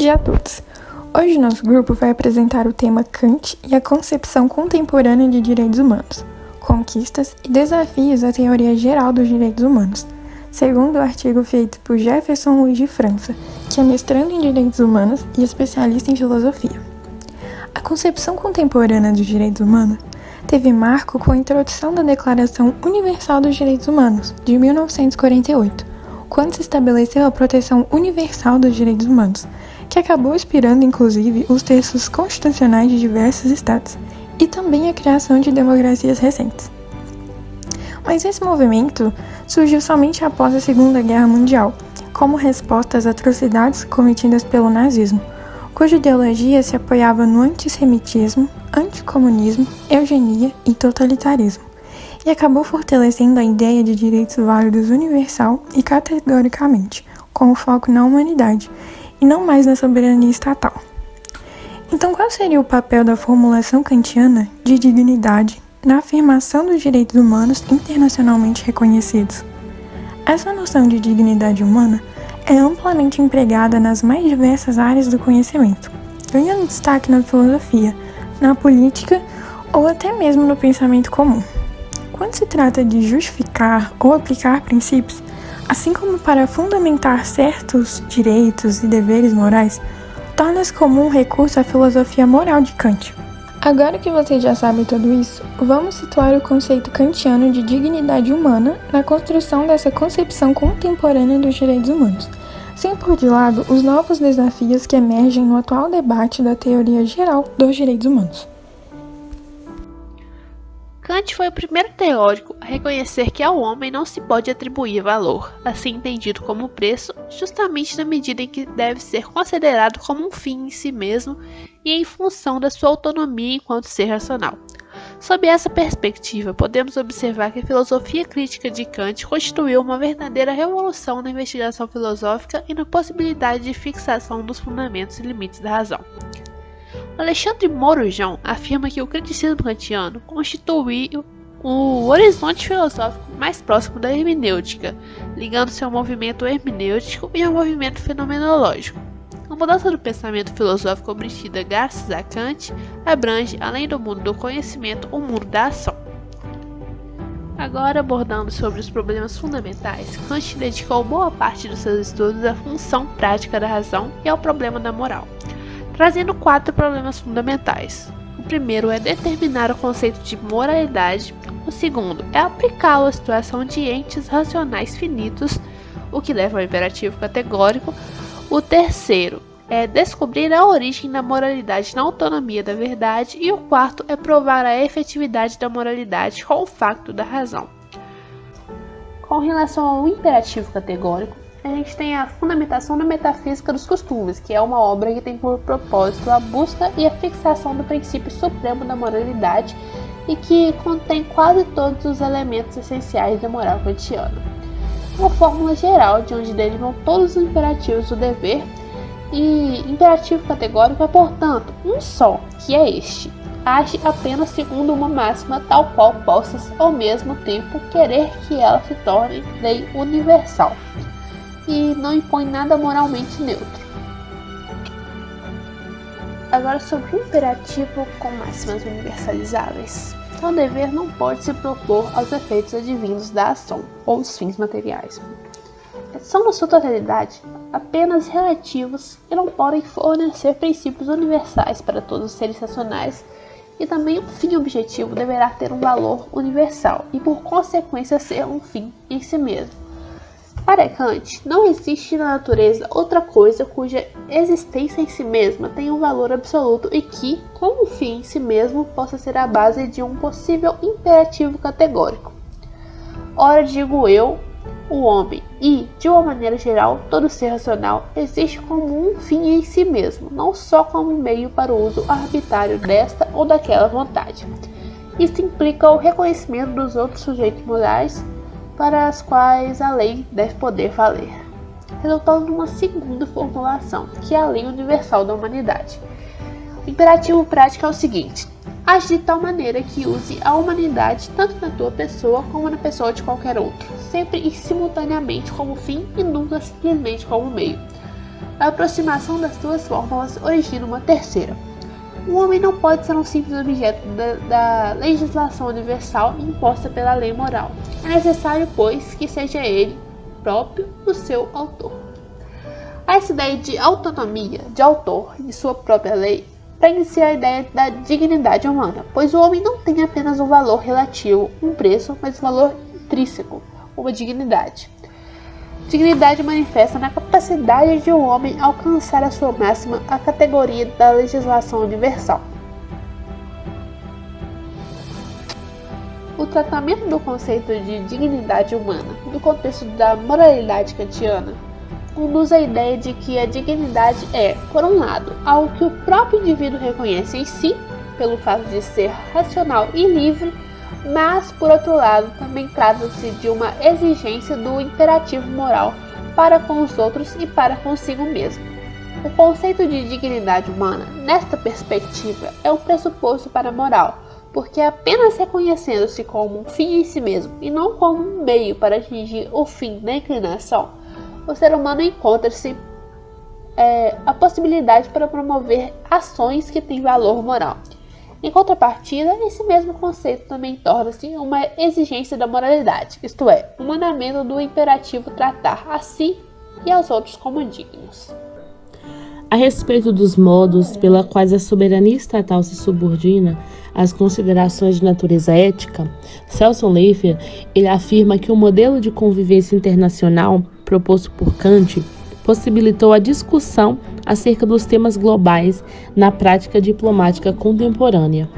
dia a todos! Hoje nosso grupo vai apresentar o tema Kant e a concepção contemporânea de direitos humanos, conquistas e desafios à teoria geral dos direitos humanos, segundo o artigo feito por Jefferson Luiz de França, que é mestrando em direitos humanos e especialista em filosofia. A concepção contemporânea dos direitos humanos teve marco com a introdução da Declaração Universal dos Direitos Humanos, de 1948, quando se estabeleceu a proteção universal dos direitos humanos, que acabou inspirando inclusive os textos constitucionais de diversos estados, e também a criação de democracias recentes. Mas esse movimento surgiu somente após a Segunda Guerra Mundial, como resposta às atrocidades cometidas pelo nazismo, cuja ideologia se apoiava no antissemitismo, anticomunismo, eugenia e totalitarismo, e acabou fortalecendo a ideia de direitos válidos universal e categoricamente, com o foco na humanidade, e não mais na soberania estatal. Então, qual seria o papel da formulação kantiana de dignidade na afirmação dos direitos humanos internacionalmente reconhecidos? Essa noção de dignidade humana é amplamente empregada nas mais diversas áreas do conhecimento, ganhando destaque na filosofia, na política ou até mesmo no pensamento comum. Quando se trata de justificar ou aplicar princípios, assim como para fundamentar certos direitos e deveres morais, torna-se comum o recurso à filosofia moral de Kant. Agora que vocês já sabem tudo isso, vamos situar o conceito kantiano de dignidade humana na construção dessa concepção contemporânea dos direitos humanos, sem pôr de lado os novos desafios que emergem no atual debate da teoria geral dos direitos humanos. Kant foi o primeiro teórico a reconhecer que ao homem não se pode atribuir valor, assim entendido como preço, justamente na medida em que deve ser considerado como um fim em si mesmo e em função da sua autonomia enquanto ser racional. Sob essa perspectiva, podemos observar que a filosofia crítica de Kant constituiu uma verdadeira revolução na investigação filosófica e na possibilidade de fixação dos fundamentos e limites da razão. Alexandre Mourujão afirma que o criticismo kantiano constitui o horizonte filosófico mais próximo da hermenêutica, ligando-se ao movimento hermenêutico e ao movimento fenomenológico. A mudança do pensamento filosófico obtida graças a Kant abrange, além do mundo do conhecimento, o mundo da ação. Agora, abordando sobre os problemas fundamentais, Kant dedicou boa parte dos seus estudos à função prática da razão e ao problema da moral, trazendo 4 problemas fundamentais. O primeiro é determinar o conceito de moralidade, o segundo é aplicá-lo à situação de entes racionais finitos, o que leva ao imperativo categórico. O terceiro é descobrir a origem da moralidade na autonomia da verdade, e o quarto é provar a efetividade da moralidade com o facto da razão. Com relação ao imperativo categórico, a gente tem a fundamentação da metafísica dos costumes, que é uma obra que tem por propósito a busca e a fixação do princípio supremo da moralidade e que contém quase todos os elementos essenciais da moral kantiana. Uma fórmula geral de onde derivam todos os imperativos do dever, e imperativo categórico é, portanto, um só, que é este: age apenas segundo uma máxima tal qual possas, ao mesmo tempo, querer que ela se torne lei universal, e não impõe nada moralmente neutro. Agora, sobre o imperativo com máximas universalizáveis. O dever não pode se propor aos efeitos advindos da ação ou os fins materiais. São, na sua totalidade, apenas relativos e não podem fornecer princípios universais para todos os seres racionais, e também o fim objetivo deverá ter um valor universal e, por consequência, ser um fim em si mesmo. Para Kant, não existe na natureza outra coisa cuja existência em si mesma tenha um valor absoluto e que, como fim em si mesmo, possa ser a base de um possível imperativo categórico. Ora, digo eu, o homem e, de uma maneira geral, todo ser racional existe como um fim em si mesmo, não só como meio para o uso arbitrário desta ou daquela vontade. Isso implica o reconhecimento dos outros sujeitos morais para as quais a lei deve poder valer, resultando numa segunda formulação, que é a lei universal da humanidade. O imperativo prático é o seguinte: age de tal maneira que use a humanidade tanto na tua pessoa como na pessoa de qualquer outro, sempre e simultaneamente como fim e nunca simplesmente como meio. A aproximação das duas fórmulas origina uma terceira. O homem não pode ser um simples objeto da legislação universal imposta pela lei moral. É necessário, pois, que seja ele próprio o seu autor. Essa ideia de autonomia, de autor de sua própria lei, prende-se à ideia da dignidade humana, pois o homem não tem apenas um valor relativo, um preço, mas um valor intrínseco, uma dignidade. Dignidade manifesta na capacidade de um homem alcançar a sua máxima a categoria da legislação universal. O tratamento do conceito de dignidade humana no contexto da moralidade kantiana conduz à ideia de que a dignidade é, por um lado, algo que o próprio indivíduo reconhece em si, pelo fato de ser racional e livre, mas, por outro lado, também trata-se de uma exigência do imperativo moral para com os outros e para consigo mesmo. O conceito de dignidade humana, nesta perspectiva, é um pressuposto para a moral, porque apenas reconhecendo-se como um fim em si mesmo e não como um meio para atingir o fim da inclinação, o ser humano encontra-se a possibilidade para promover ações que têm valor moral. Em contrapartida, esse mesmo conceito também torna-se uma exigência da moralidade, isto é, um mandamento do imperativo tratar a si e aos outros como dignos. A respeito dos modos pela quais a soberania estatal se subordina às considerações de natureza ética, Celso Leifert ele afirma que o modelo de convivência internacional proposto por Kant possibilitou a discussão acerca dos temas globais na prática diplomática contemporânea.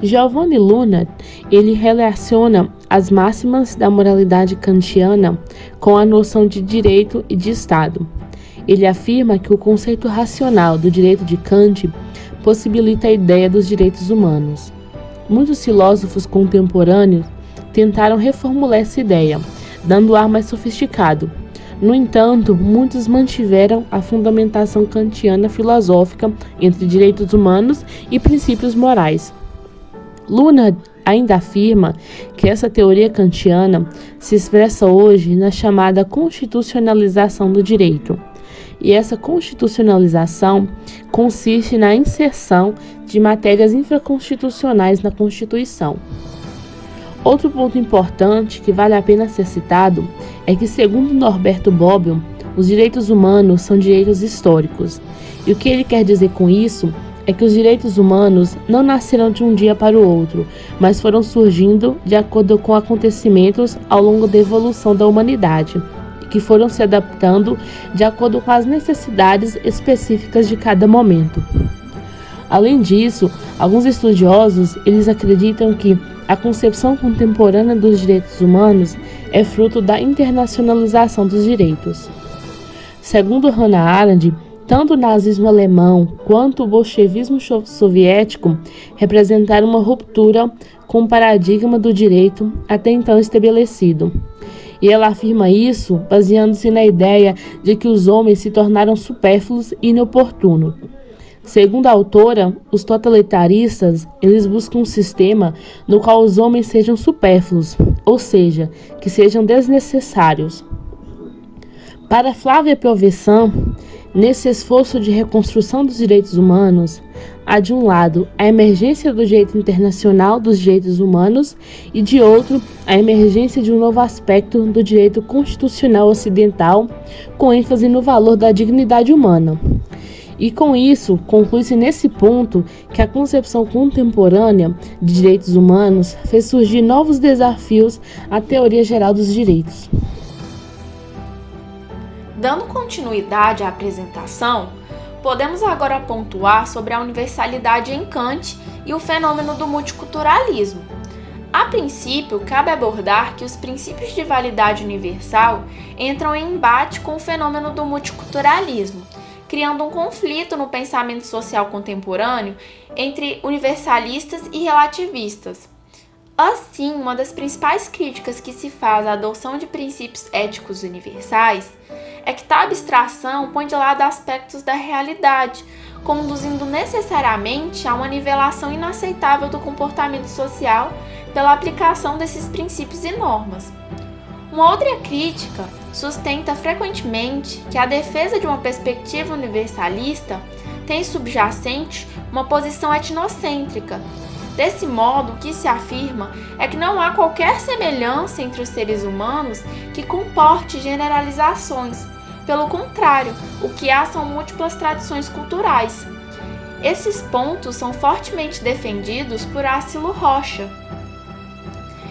Giovanni Luna, ele relaciona as máximas da moralidade kantiana com a noção de direito e de Estado. Ele afirma que o conceito racional do direito de Kant possibilita a ideia dos direitos humanos. Muitos filósofos contemporâneos tentaram reformular essa ideia, dando ar mais sofisticado. No entanto, muitos mantiveram a fundamentação kantiana filosófica entre direitos humanos e princípios morais. Luna ainda afirma que essa teoria kantiana se expressa hoje na chamada constitucionalização do direito. E essa constitucionalização consiste na inserção de matérias infraconstitucionais na Constituição. Outro ponto importante que vale a pena ser citado é que, segundo Norberto Bobbio, os direitos humanos são direitos históricos. E o que ele quer dizer com isso é que os direitos humanos não nasceram de um dia para o outro, mas foram surgindo de acordo com acontecimentos ao longo da evolução da humanidade, e que foram se adaptando de acordo com as necessidades específicas de cada momento. Além disso, alguns estudiosos eles acreditam que a concepção contemporânea dos direitos humanos é fruto da internacionalização dos direitos. Segundo Hannah Arendt, tanto o nazismo alemão quanto o bolchevismo soviético representaram uma ruptura com o paradigma do direito até então estabelecido. E ela afirma isso baseando-se na ideia de que os homens se tornaram supérfluos e inoportunos. Segundo a autora, os totalitaristas, eles buscam um sistema no qual os homens sejam supérfluos, ou seja, que sejam desnecessários. Para Flávia Piovesan, nesse esforço de reconstrução dos direitos humanos, há de um lado a emergência do direito internacional dos direitos humanos e de outro a emergência de um novo aspecto do direito constitucional ocidental com ênfase no valor da dignidade humana. E com isso, conclui-se nesse ponto que a concepção contemporânea de direitos humanos fez surgir novos desafios à teoria geral dos direitos. Dando continuidade à apresentação, podemos agora pontuar sobre a universalidade em Kant e o fenômeno do multiculturalismo. A princípio, cabe abordar que os princípios de validade universal entram em embate com o fenômeno do multiculturalismo, criando um conflito no pensamento social contemporâneo entre universalistas e relativistas. Assim, uma das principais críticas que se faz à adoção de princípios éticos universais é que tal abstração põe de lado aspectos da realidade, conduzindo necessariamente a uma nivelação inaceitável do comportamento social pela aplicação desses princípios e normas. Uma outra crítica sustenta frequentemente que a defesa de uma perspectiva universalista tem subjacente uma posição etnocêntrica. Desse modo, o que se afirma é que não há qualquer semelhança entre os seres humanos que comporte generalizações. Pelo contrário, o que há são múltiplas tradições culturais. Esses pontos são fortemente defendidos por Ácilo Rocha.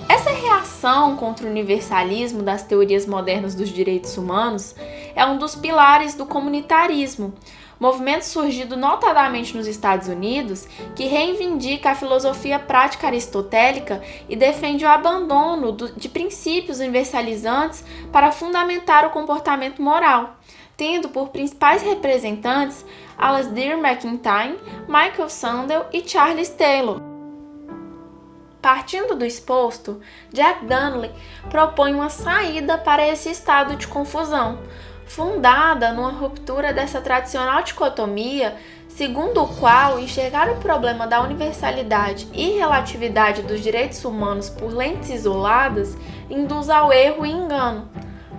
Essa reação contra o universalismo das teorias modernas dos direitos humanos é um dos pilares do comunitarismo, movimento surgido notadamente nos Estados Unidos, que reivindica a filosofia prática aristotélica e defende o abandono de princípios universalizantes para fundamentar o comportamento moral, tendo por principais representantes Alasdair MacIntyre, Michael Sandel e Charles Taylor. Partindo do exposto, Jack Donnelly propõe uma saída para esse estado de confusão, fundada numa ruptura dessa tradicional dicotomia, segundo o qual enxergar o problema da universalidade e relatividade dos direitos humanos por lentes isoladas induz ao erro e engano.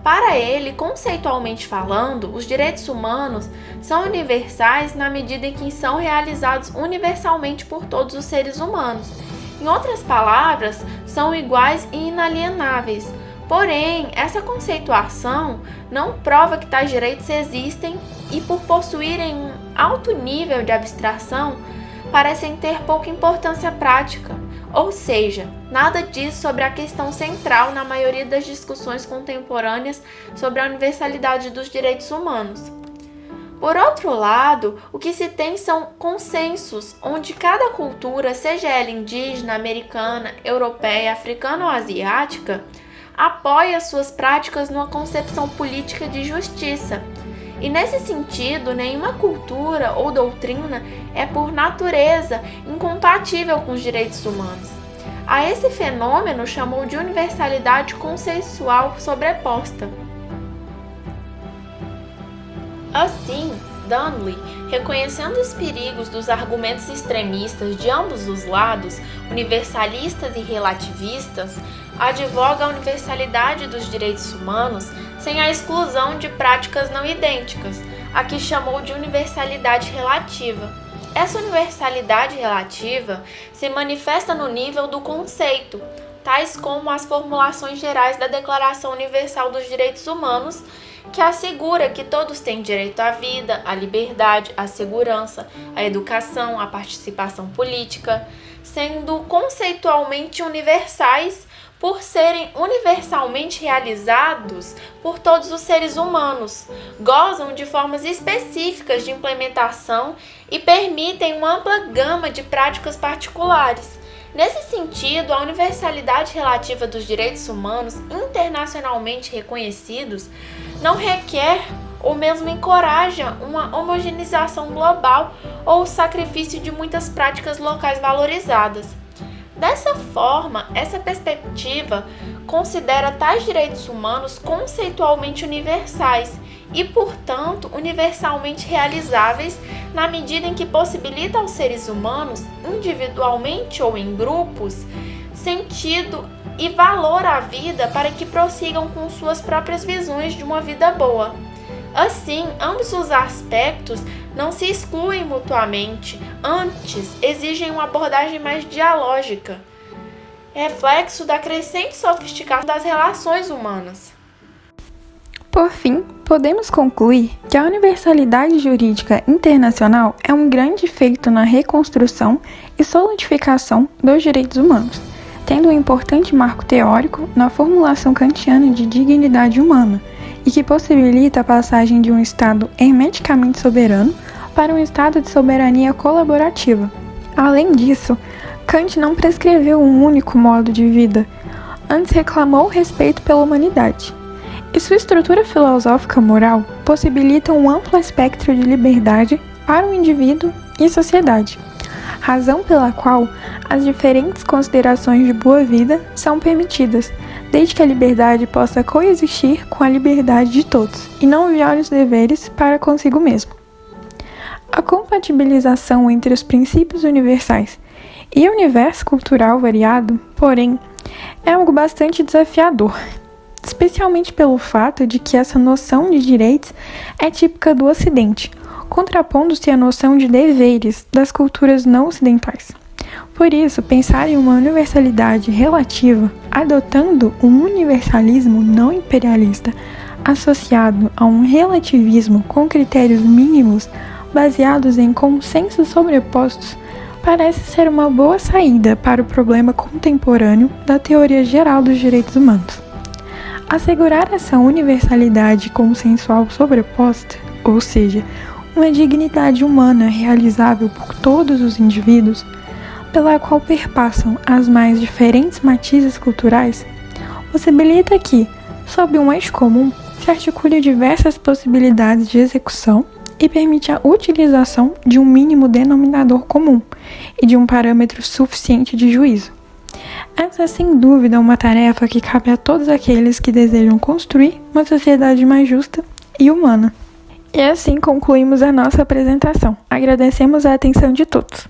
Para ele, conceitualmente falando, os direitos humanos são universais na medida em que são realizados universalmente por todos os seres humanos. Em outras palavras, são iguais e inalienáveis. Porém, essa conceituação não prova que tais direitos existem e, por possuírem um alto nível de abstração, parecem ter pouca importância prática. Ou seja, nada diz sobre a questão central na maioria das discussões contemporâneas sobre a universalidade dos direitos humanos. Por outro lado, o que se tem são consensos, onde cada cultura, seja ela indígena, americana, europeia, africana ou asiática, apoia suas práticas numa concepção política de justiça. E nesse sentido, nenhuma cultura ou doutrina é por natureza incompatível com os direitos humanos. A esse fenômeno chamou de universalidade consensual sobreposta. Assim, Donnelly, reconhecendo os perigos dos argumentos extremistas de ambos os lados, universalistas e relativistas, advoga a universalidade dos direitos humanos sem a exclusão de práticas não idênticas, a que chamou de universalidade relativa. Essa universalidade relativa se manifesta no nível do conceito, tais como as formulações gerais da Declaração Universal dos Direitos Humanos, que assegura que todos têm direito à vida, à liberdade, à segurança, à educação, à participação política, sendo conceitualmente universais por serem universalmente realizados por todos os seres humanos, gozam de formas específicas de implementação e permitem uma ampla gama de práticas particulares. Nesse sentido, a universalidade relativa dos direitos humanos internacionalmente reconhecidos não requer ou mesmo encoraja uma homogeneização global ou o sacrifício de muitas práticas locais valorizadas. Dessa forma, essa perspectiva considera tais direitos humanos conceitualmente universais e, portanto, universalmente realizáveis na medida em que possibilita aos seres humanos, individualmente ou em grupos, sentido e valor à vida para que prossigam com suas próprias visões de uma vida boa. Assim, ambos os aspectos não se excluem mutuamente, antes exigem uma abordagem mais dialógica, reflexo da crescente sofisticação das relações humanas. Por fim, podemos concluir que a universalidade jurídica internacional é um grande feito na reconstrução e solidificação dos direitos humanos, tendo um importante marco teórico na formulação kantiana de dignidade humana, e que possibilita a passagem de um Estado hermeticamente soberano para um Estado de soberania colaborativa. Além disso, Kant não prescreveu um único modo de vida, antes reclamou o respeito pela humanidade. E sua estrutura filosófica moral possibilita um amplo espectro de liberdade para o indivíduo e sociedade, razão pela qual as diferentes considerações de boa vida são permitidas, desde que a liberdade possa coexistir com a liberdade de todos e não viole os deveres para consigo mesmo. A compatibilização entre os princípios universais e o universo cultural variado, porém, é algo bastante desafiador. especialmente pelo fato de que essa noção de direitos é típica do Ocidente, contrapondo-se à noção de deveres das culturas não ocidentais. Por isso, pensar em uma universalidade relativa, adotando um universalismo não imperialista associado a um relativismo com critérios mínimos baseados em consensos sobrepostos, parece ser uma boa saída para o problema contemporâneo da teoria geral dos direitos humanos. Assegurar essa universalidade consensual sobreposta, ou seja, uma dignidade humana realizável por todos os indivíduos, pela qual perpassam as mais diferentes matizes culturais, possibilita que, sob um eixo comum, se articule diversas possibilidades de execução e permite a utilização de um mínimo denominador comum e de um parâmetro suficiente de juízo. Essa é sem dúvida uma tarefa que cabe a todos aqueles que desejam construir uma sociedade mais justa e humana. E assim concluímos a nossa apresentação. Agradecemos a atenção de todos.